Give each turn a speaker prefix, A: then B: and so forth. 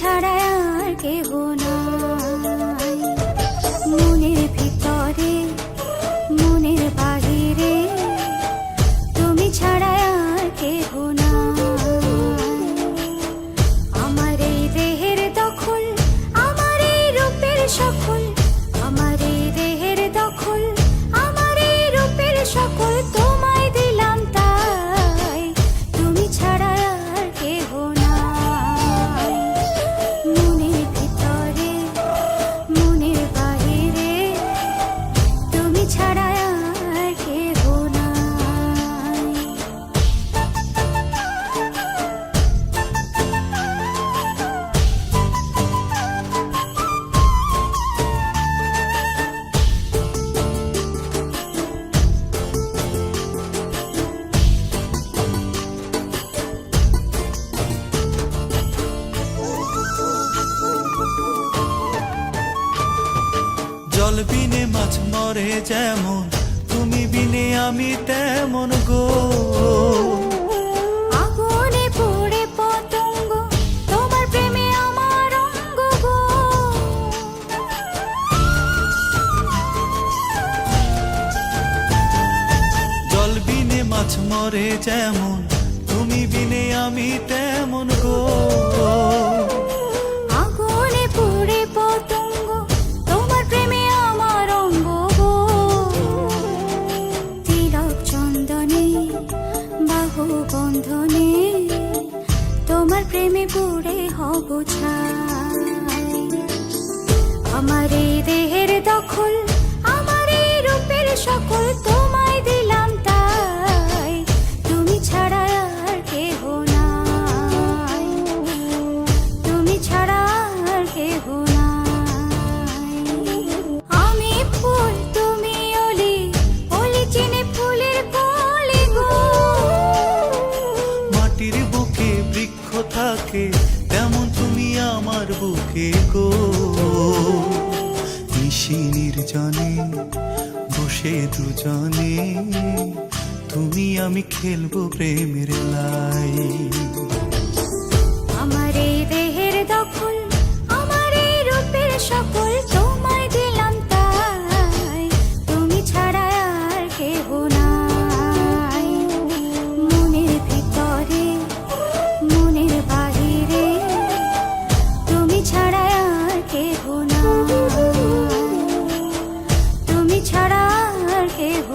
A: ছাড়া আর কেহ নাই। মনের ভিতরে মনের বাহিরে তুমি ছাড়া আর কেহ নাই। আমার এই দেহের দখল, আমার এই রূপের সকল, আমার এই দেহের দখল, আমার এই রূপের সকল তোমায় দিলাম তাই, তুমি ছাড়া আর কেহ নাই। মনের ভিতরে মনের বাহিরে তুমি ছাড়া আর কেহ নাই।
B: জল বিনে মাছ মরে যেমন, তুমি বিনে আমি তেমন গো।
A: আগুনে পড়ে পতঙ্গ, তোমার প্রেমে আমার অঙ্গ গো।
B: জল বিনে মাছ মরে যেমন, তুমি বিনে আমি তেমন গো।
A: আগুনে পড়ে পতঙ্গ, তোমার প্রেমে আমার অঙ্গ গো। তিলক চন্দনে বাহু বন্ধনে তোমার প্রেমে পড়ে হব ছাই। আমার এই দেহের দখল, আমার এই রূপের সকল তোমায় দিলাম তাই, তুমি ছাড়া আর কেহ নাই, তুমি ছাড়া আর কেহ নাই। আমি ফুল তুমি অলি, অলি চিনে ফুলের কলি গো।
B: মাটির বুকে বৃক্ষ থাকে, তেমন তুমি আমার বুকে গো। নিশি নির্জনে বসে দুজনে, তুমি আমি খেলবো প্রেমের লাই।
A: আমার এই দেহের দখল, আমার এই রূপের সকল তোমায় দিলাম তাই, তুমি ছাড়া আর কেহ নাই। মনের ভিতরে মনের বাহিরে তুমি ছাড়া আর কেহ নাই, তুমি ছাড়া আর কেহ